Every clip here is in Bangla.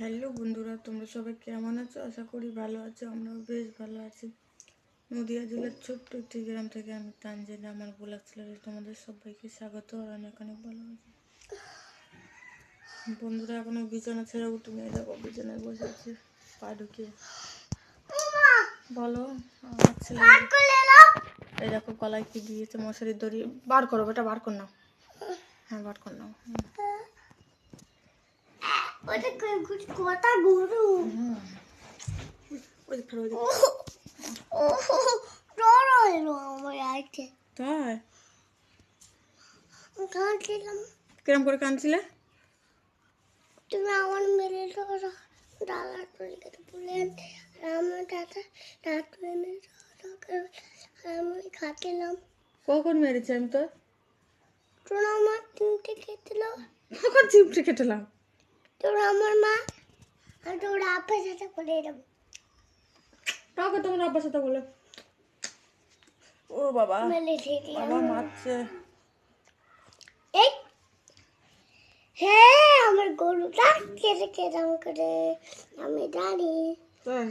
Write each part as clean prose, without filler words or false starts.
হ্যালো বন্ধুরা, তোমরা সবাই কেমন আছো? আশা করি ভালো আছো। আমরাও বেশ ভালো আছি। নদিয়া জেলার ছোট্ট একটি গ্রাম থেকে আমি তানজিনা আমার ব্লগ চ্যানেলে তোমাদের সবাইকে স্বাগত আর অনেক অনেক ভালো আছি। বন্ধুরা এখনো বিছানা ছেড়ে উঠে নিয়ে যাবো, বিছানায় বসে আছে পা ঢুকিয়ে। বলো আমার ছেলে, এই দেখো গলায় কি দিয়েছে, মশারির দড়ি বার করো, বেটা বার কর নাও। হ্যাঁ বার কর নাও। কথা গুরু ওই ফেরো ডর হইলো আমার আইতে তাই কাঁদছিলাম। কিরম করে কাঁদছিলে? তুমি আমার মেরে দাদা তুলকে বললেন আমার দাদা এনে আমি খাচ্ছিলাম। কখন মেরেছি আমি তো? তোর আমার তিনটে খেয়েছিল। কখন চিমটে কেটেলাম? তোর আমার মা আর তোর আপের সাথে করে এরকম কাউকে তোমার আব্বার সাথে বলে ও বাবা মেলে খেয়ে বাবা মারছে। এই হ্যাঁ আমার গরুটা কেটে কেটে করে আমি জানি তাই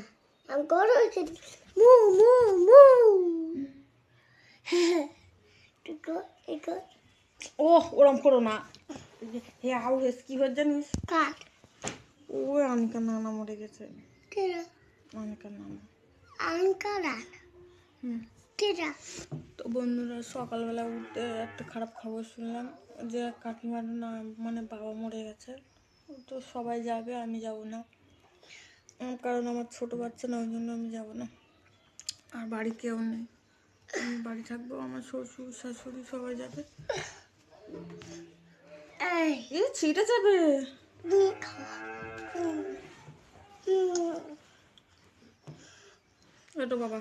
আমি গরু কেটে মু মু মু ও ওরম করো না। হে হাউ হেস কি হয়ে জানিস? কাট ও অনিকার নানা মরে গেছে। তেরা অনিকার নানা। আঙ্কারা হুম। তেরা তো বন্ধুরা সকালবেলা উঠে একটা খারাপ খবর শুনলাম যে কাকিমার না মানে বাবা মরে গেছে। তো সবাই যাবে, আমি যাব না, কারণ আমার ছোট বাচ্চা না, ওই জন্য আমি যাব না। আর বাড়ি কেউ নেই, আমি বাড়ি থাকবো, আমার শ্বশুর শাশুড়ি সবাই যাবে। এ ছিটে যাবে। ওটো বাবা,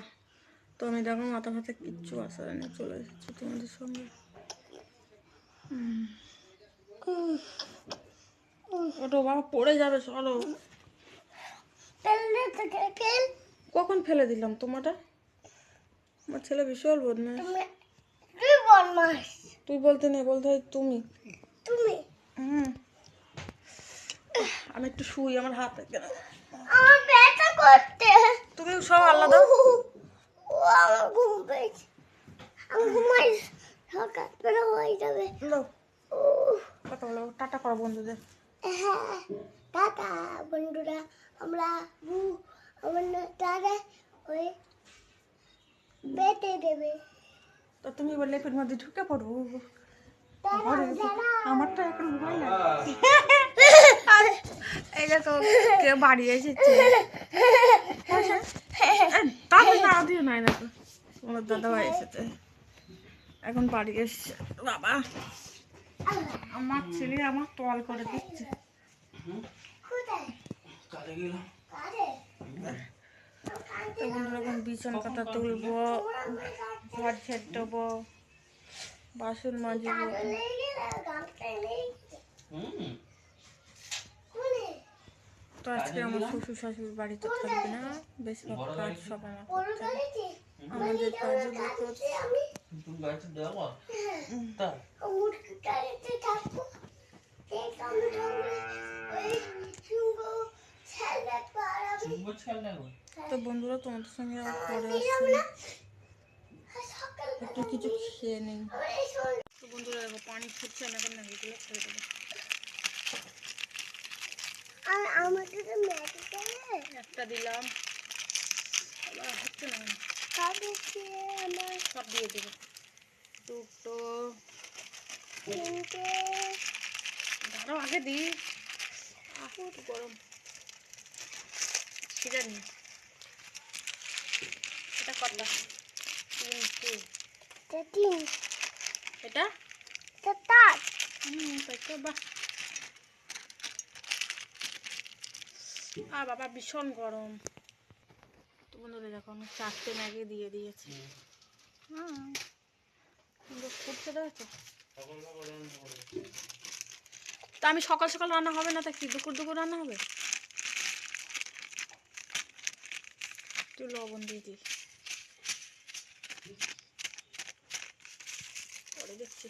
তো আমি দেখো মাথা ফাথা কিচ্ছু আসার নিয়ে চলে এসেছি তোমাদের সঙ্গে। ওটো বাবা পড়ে যাবে, চলো। কখন ফেলে দিলাম তোমাটা? আমার ছেলে বিশাল বদমাস। তুই বদমাস তুই বলতে নেই, বলতে হয় তুমি। তুমি আমি একটু শুই, আমার হাত কেন আমার ব্যথা করতে তুমি সব আলাদা। ও আমার ঘুম পেয়েছে, আমি ঘুমাই সকালবেলা হয়ে যাবে। কথা বলো, টাটা করো বন্ধুদের। হ্যাঁ টাটা বন্ধুরা, আমরা আমার দাদা ওই বেটে দেবে। তো তুমি বললে লেপের মধ্যে ঢুকে পড়বো। দাদা আমারটা এখন ভয় লাগে। এই দেখো কেউ বাড়ি এসেছে। তাদের না দিও নাই, দেখো তোমার দাদা ভাই এসেছে, এখন বাড়ি এসছে। বাবা আমার ছেলে আমার তল করে দিচ্ছে। তো বন্ধুরা এখন বিছানা পাতা তুলবো, ঘর ছেড়ে দেবো, বাসন মাজবো। তো আজকে আমার শ্বশুর শাশুড়ি বাড়িতে থাকবে না, বেশিরভাগ কাজ সব আমার করতে হবে। আমাদের কাজে তো বন্ধুরা তোমাদের সঙ্গে আর পরে আসছি, একটু কিছু খেয়ে নেই। তো বন্ধুরা দেখো পানি ফুটছে, আমি এখন ম্যাগিগুলো ছেড়ে দেবো। একটা দিলাম, আবার হচ্ছে না, সব দিয়ে দেবো। দুটো ধরো আগে দিই, গরম সেটা নি। এটা কতটা? এটা বাহ। আর বাবা ভীষণ গরম। তো বন্ধুরা দেখো আমি 4টে ম্যাগি দিয়ে দিয়েছি। হ্যাঁ ফুটতে দেখো। তা আমি সকাল সকাল রান্না হবে না, তা কি দুপুর দুপুর রান্না হবে? একটু লবণ দিয়ে দিই, পরে দেখছি,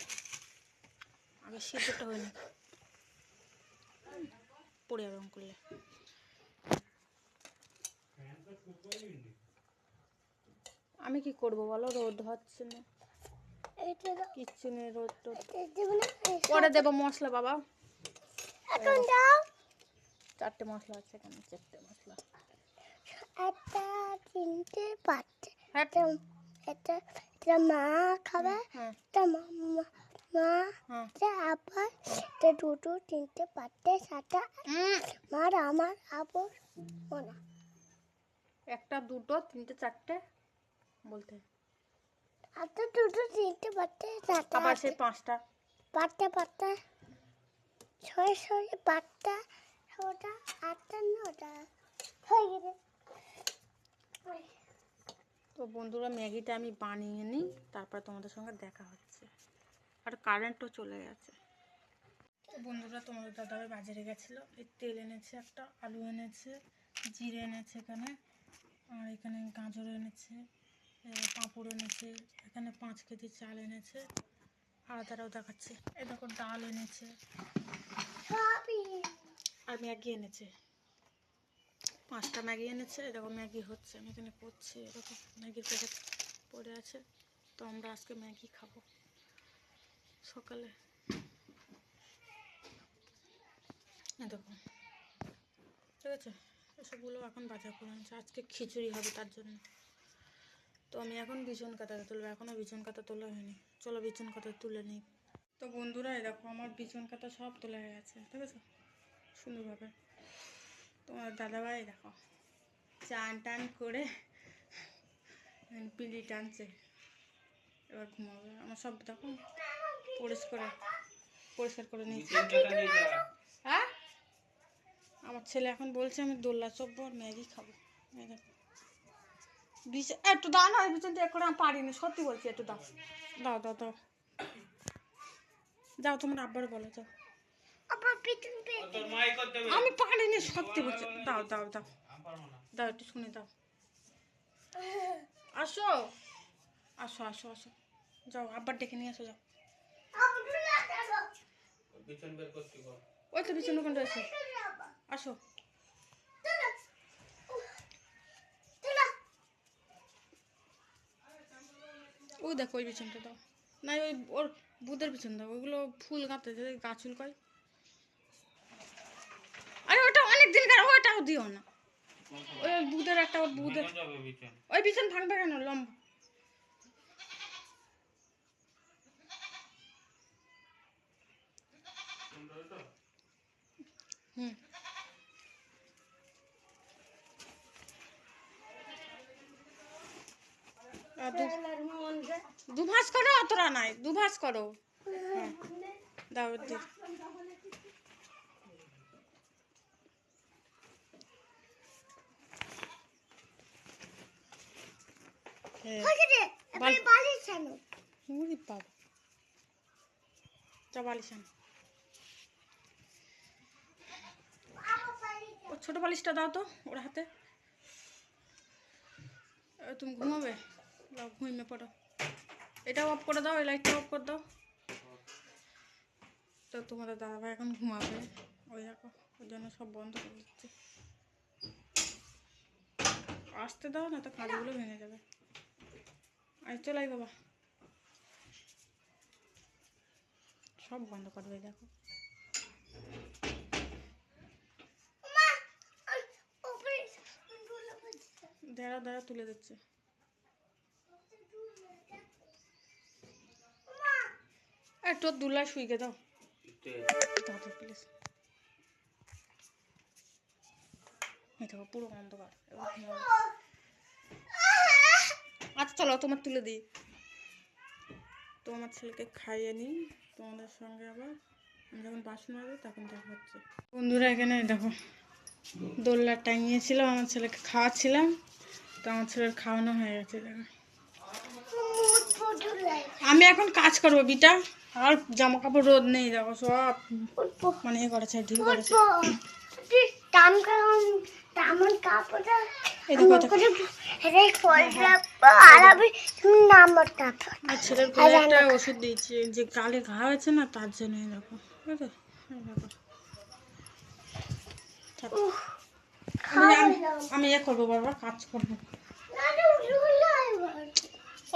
আগে সিদ্ধটা হয়নি, পড়ে যাবে করলে। আমি কি করব বলো, রোদ হচ্ছে না, এটা দাও, কিচ্ছু নেই, রোদ টোদ এটা দেবো না, পরে দেবো মশলা বাবা। এখন দাও। 4টে মশলা আছে এখানে, 4টে মশলা। একটা, তিনটে, পাঁচটে। হ্যাঁ এটা এটা মা খাবে, হ্যাঁ এটা মাম্মা মা, হ্যাঁ। এটা আবার, এটা দুটো, তিনটে, পাঁচটে, সাতটা, মার আমার আবার ওনা। 1টা 2টো 3টে 4টে বলতে, একটা, দুটো, তিনটে, পাঁচটে, সাতটা, আবার সেই 5টা। পাঁচটা, পাঁচটা, ছয়, ছয়, পাঁচটা, ছটা, আটটা, নটা হয়ে গেছে। তো বন্ধুরা, ম্যাগিটা আমি বানিয়ে নিই, তারপর তোমাদের সঙ্গে দেখা হচ্ছে। আর কারেন্টও চলে গেছে। তো বন্ধুরা, তোমাদের দাদাভাই বাজারে গেছিলো, এই তেল এনেছে, একটা আলু এনেছে, জিরে এনেছে এখানে, আর এখানে গাজর এনেছে, পাঁপড় এনেছে, এখানে 5 কেজি চাল এনেছে, আর তারাও দেখাচ্ছে, এই দেখো ডাল এনেছে, আর ম্যাগি এনেছে, 5টা ম্যাগি এনেছে। এরকম ম্যাগি হচ্ছে, আমি এখানে করছি, এরকম ম্যাগির প্যাকেট পড়ে আছে। তো আমরা আজকে ম্যাগি খাবো সকালে। দেখো, ঠিক আছে, এসবগুলো এখন বাজার করে আনছে, আজকে খিচুড়ি হবে তার জন্য। তো আমি এখন বিছন কাতাটা তুলবো, এখনও বিছন কাতা তোলা হয়নি, চলো বিছন কাতা তুলে নিই। তো বন্ধুরা, এই দেখো আমার বিছন কাতা সব তোলা হয়ে গেছে, ঠিক আছে, সুন্দরভাবে। তোমার দাদাভাই দেখো চান টান করে পিলি টানছে, এবার ঘুমাবে। আমার সব দেখো পরিষ্কার করে নিয়েছি। হ্যাঁ, আমার ছেলে এখন বলছে আমি দোল্লা চপবো আর ম্যাগি খাবো। এই দেখো একটু দাও না, ওই বিছানটা করে আমি পারিনি, সত্যি বলছি, একটু দাও দাও দাও দাও যাও, তোমার আব্বার বলো, যাও। আমি পারিনি, সত্যি বলছি, দাও দাও দাও দাও, একটু শুনে দাও। আসো আসো আসো আসো, যাও, আব্বার ডেকে নিয়ে আসো, যাও। ওই তো বিছানা ওখানে রয়েছে, আসো। ওই দেখো ওই বিছানটা দাও, না ওই ওর বুদের পিছন দাও, ওইগুলো ফুল গাঁতে গাছ চুলকায়। আরে ওটা অনেক দিন কার, ওটাও দিও না, ওই বুদের একটা, ওর বুদের ওই বিছান ভাঙবে কেন, লম্বা। হুম, দুভাস করো, অতটা নাই, দুভাস করো। হ্যাঁ, দাও দি। বাবা, যা বালিশ আনো, ওর ছোট বালিশটা দাও তো ওর হাতে। তুমি ঘুমাবে, দাও, ঘুমিয়ে পড়ো। এটা অফ করে দাও, এই লাইটটা অফ করে দাও। তো তোমাদের দাদাভাই এখন ঘুমাবে, ওই দেখো, ওই জন্য সব বন্ধ করে দিচ্ছে। আসতে দাও না, তো কাজগুলো ভেঙে যাবে। আয় চলে আয় বাবা, সব বন্ধ করবে, দেখো। দাঁড়া দাঁড়া, তুলে দিচ্ছে। একটু দুলায় শুইকে দাও, দাও প্লিজ। এই দেখো পুরো অন্ধকার, এবার ঘুমাবে। আচ্ছা চলো তোমার তুলে দিই, তো আমার ছেলেকে খাইয়ে নিই, তোমাদের সঙ্গে আবার আমি যখন বাসন আসবে তখন দেখা হচ্ছে। বন্ধুরা, এখানে দেখো দোল্লা টাঙিয়েছিলাম, আমার ছেলেকে খাওয়াচ্ছিলাম, তো আমার ছেলের খাওয়ানো হয়ে গেছে। দেখো আমি এখন কাজ করবো বিটা, আর জামা কাপড় রোদ নেই, দেখো সব মানে এ করেছে, ঢিল করেছে। আর ছেলের কোলে একটা ওষুধ দিয়েছি, যে গালে ঘা হয়েছে না, তার জন্য। দেখো, ঠিক আছে, দেখো আমি এ করবো বারবার কাজ করবো। না ডুলাই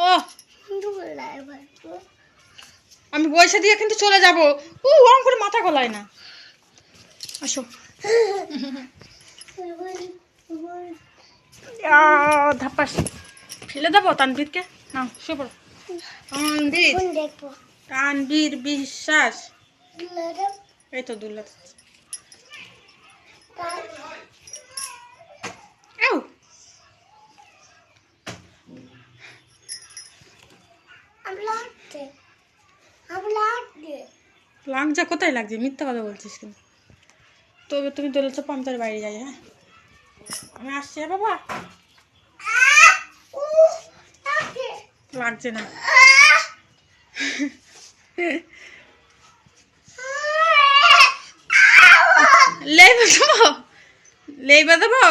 ও আমি পয়সা দিয়ে কিন্তু চলে যাবো। ওরকম করে মাথা গলায় না। আসো ধাপ্পাস ফেলে দেবো তানবীরকে। না শুভ তানবীর দেখবো তানবীর বিশ্বাস। এই তো দুল্লা লাগছে। কোথায় লাগছে? মিথ্যা কথা বলছিস কিন্তু। তবে তুমি দোলের চাপ আমি তার বাইরে যাই। হ্যাঁ আমি আসছি। হ্যাঁ বাবা লাগছে না। লেইবা দেবো।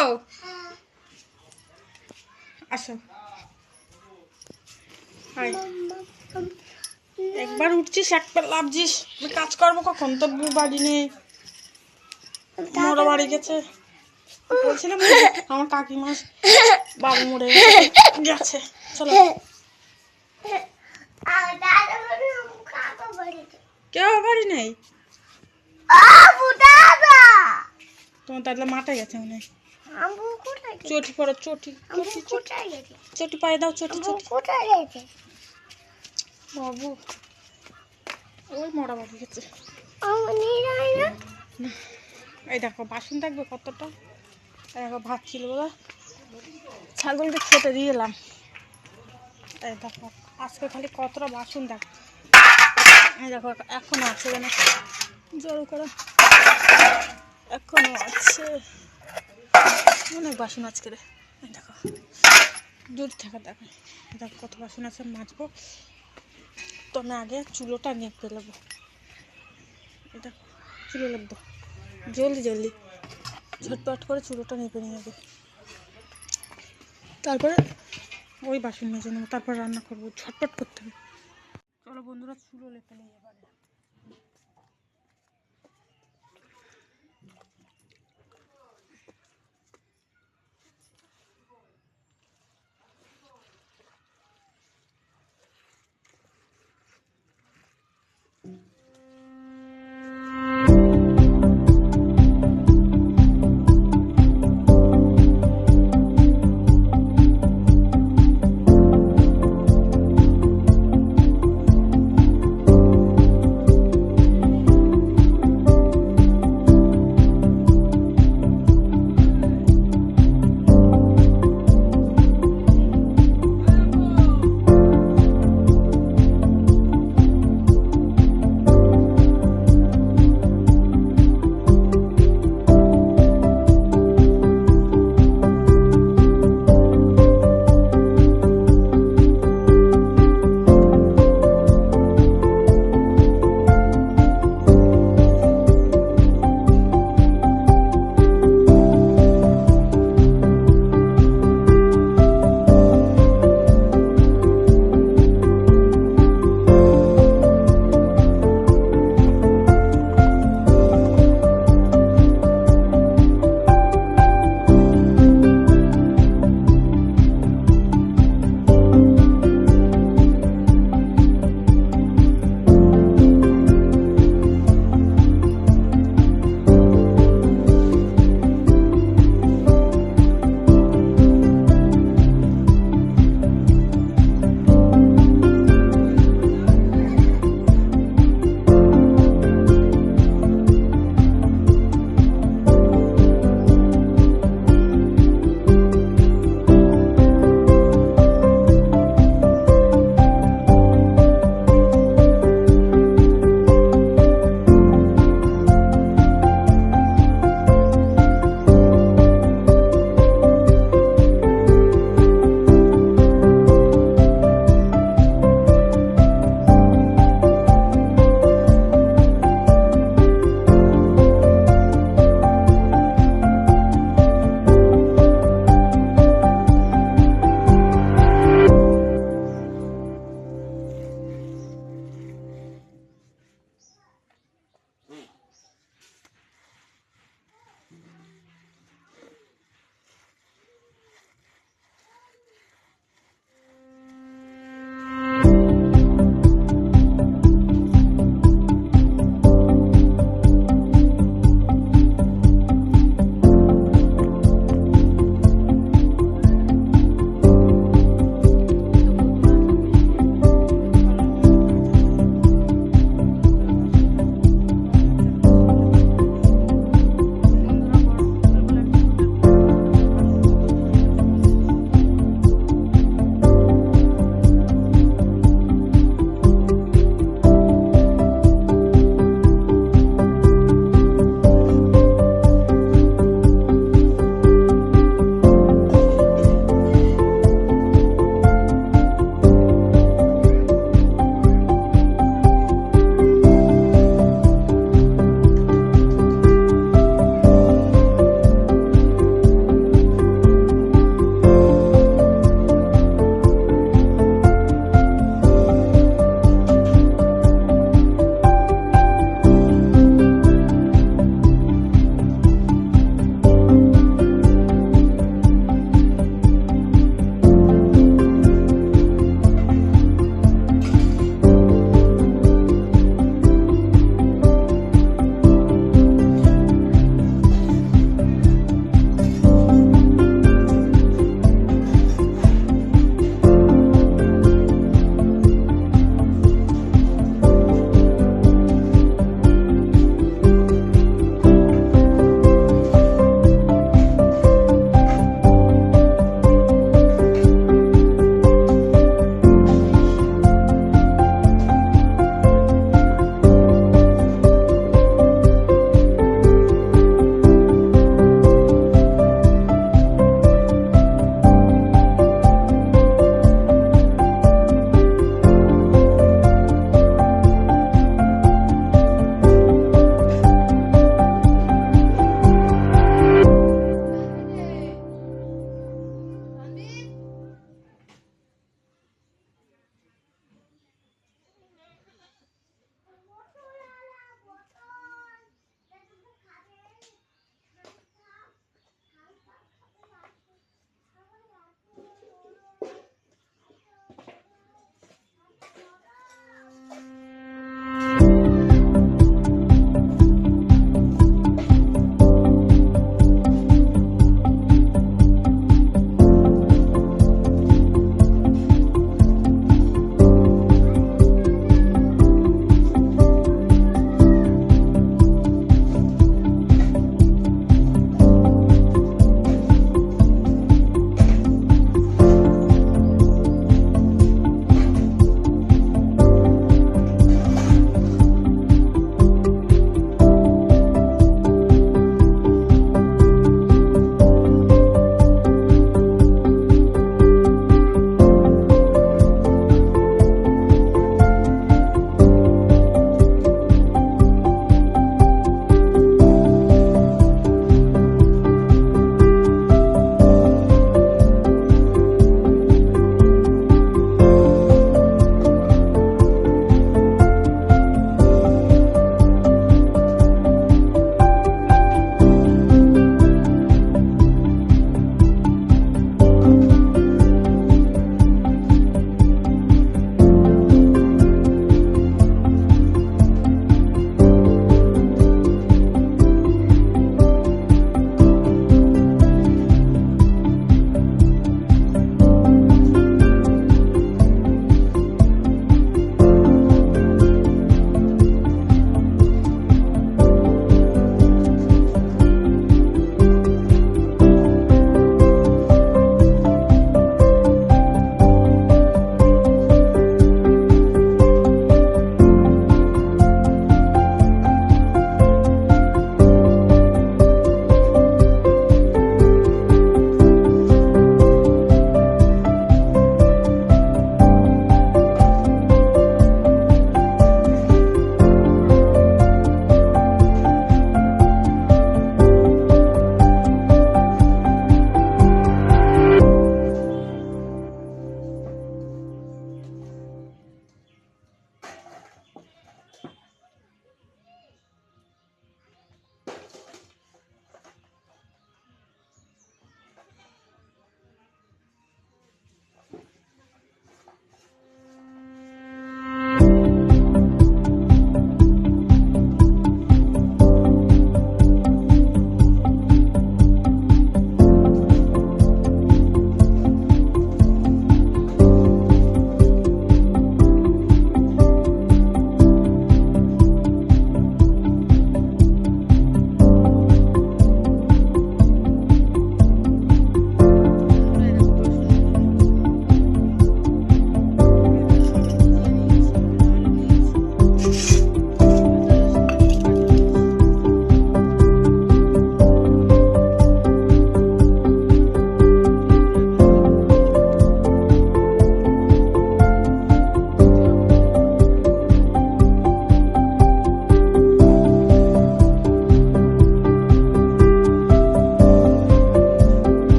আসো একবার উঠছিস একবার লাভছিস। কাজ করবো কখন? তো বাড়ি নেই, মোড়া বাড়ি গেছে। বলছিলাম আমার কাকিমা বাবা মরে গেছে। চলো কেউ বাড়ি নেই। তোমার তাহলে মাঠে গেছে মনে হয়। চটি পড়ো চটি চটি পায়ে দাও। চটি চটি বাবু ওই মরা বাড়ি গেছে। এই দেখো বাসন থাকবে কতটা। দেখো ভাত ছিল বলে ছাগলকে খেতে দিয়ে এলাম। এই দেখো আজকে খালি কতটা বাসন দেখো। এই দেখো এখনো আছে কেন জড়ো করা, এখনো আছে অনেক বাসন আজকে। এই দেখো দূর থেকে দেখো দেখো কত বাসন আছে। মাজবো তো আমি আগে চুলোটা নেপে নেবো। এটা চুলো লাগবো জলদি জলদি ঝটপট করে চুলোটা নেপে নিয়ে যাবে। তারপরে ওই বাসন মেজে নেবো, তারপর রান্না করবো। ঝটপট করতে হবে। চলো বন্ধুরা চুলো লেপে নিয়ে এবারে।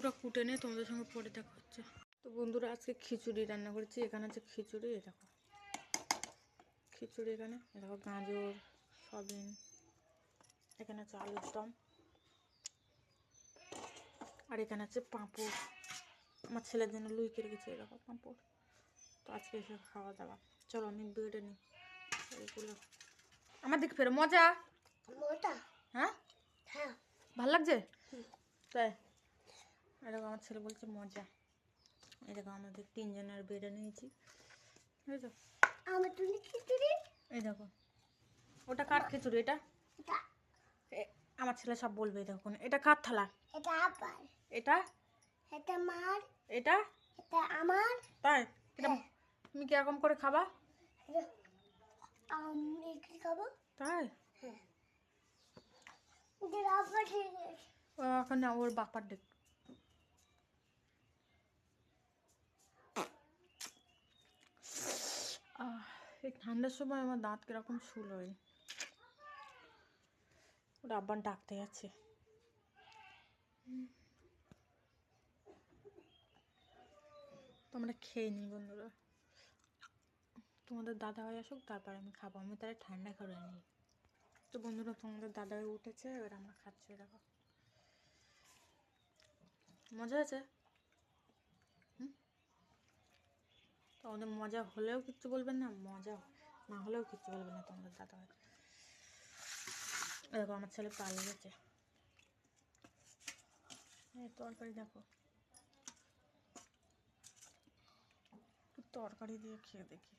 বন্ধুরা কুটে নিয়ে তোমাদের সঙ্গে পরে দেখা হচ্ছে। তো বন্ধুরা আজকে খিচুড়ি রান্না করেছি। এখানে আছে খিচুড়ি, এই দেখো খিচুড়ি, এখানে দেখো গাজর, সয়াবিন, এখানে আছে আলুর দম, আর এখানে আছে পাঁপড়। আমার ছেলের জন্য লুইকে রেখেছি, এরকম পাঁপড়। তো আজকে এসে খাওয়া দাওয়া। চলো আমি বেড়ে নিই এইগুলো। আমার দিকে ফেরো, মজা। হ্যাঁ হ্যাঁ ভাল লাগছে তাই? এরকম আমার ছেলে বলছে মজা। এরকম আমাদের তিনজনের বেড়ে নিয়েছি, বুঝেছো? এই দেখো, ওটা কার খিচুড়ি? এটা আমার ছেলে সব বলবে। দেখুন এটা কার থালা? এটা এটা মার, এটা এটা আমার। তাই? এটা তুমি কিরকম করে খাবা? আমি কি খাবো? তাই হ্যাঁ, এটা আবার ঠিক আছে। এখন না, ওর বাপার দেখ। এই ঠান্ডার সময় আমার দাঁত কিরকম শুল হয়। ওটা আব্বান ডাকতে যাচ্ছে। তোমরা খেয়ে নি বন্ধুরা, তোমাদের দাদা ভাই আসুক তারপর আমি খাবো। আমি তাহলে ঠান্ডা করে নিই। তো বন্ধুরা তোমাদের দাদা ভাই উঠেছে, এবার আমরা খাচ্ছি। দেখো মজা আছে। তোমাদের মজা হলেও কিচ্ছু বলবেন না, মজা না হলেও কিচ্ছু বলবেন না তোমাদের দাদা ভাই। দেখো আমার ছেলে পালিয়ে গেছে। এই তরকারি দেখো, একটু তরকারি দিয়ে খেয়ে দেখি।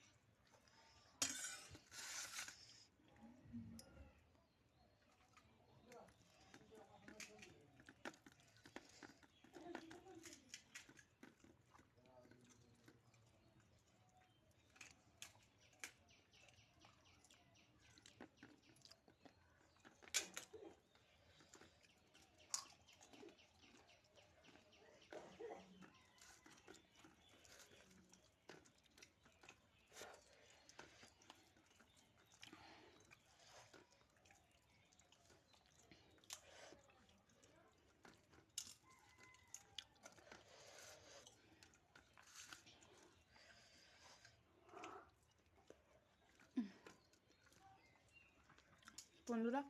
বন্ধুরা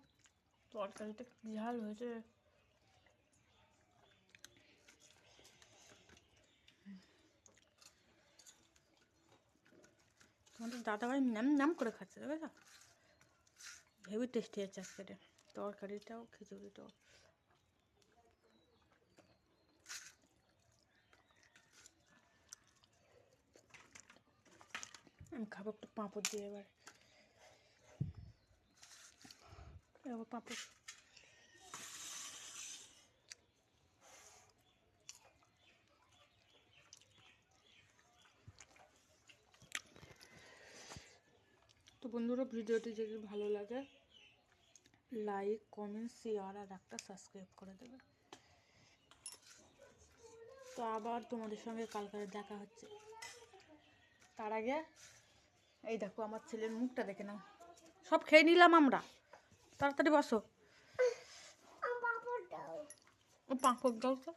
তরকারিটা কি ঝাল হয়েছে। তোমাদের দাদাভাই নাম নাম করে খাচ্ছে, দেখেছো? হেভি টেস্টি আছে আজকে তরকারিটাও খিচুড়িটাও। আমি খাবো একটু পাঁপড় দিয়ে এবার। এবার পাঁপড়। তো বন্ধুরা ভিডিওটি যদি ভালো লাগে লাইক, কমেন্ট, শেয়ার আর একটা সাবস্ক্রাইব করে দেবে। তো আবার তোমাদের সঙ্গে কালকে দেখা হচ্ছে। তার আগে এই দেখো আমার ছেলের মুখটা দেখে নাও। সব খেয়ে নিলাম আমরা, তাড়াতাড়ি বসো। ও পাঁপড় দাও তো।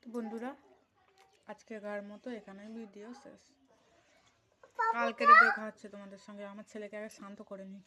তো বন্ধুরা আজকের মতো এখানে ভিডিও শেষ। কালকের দেখা হচ্ছে তোমাদের সঙ্গে। আমার ছেলেকে আগে শান্ত করে নিই।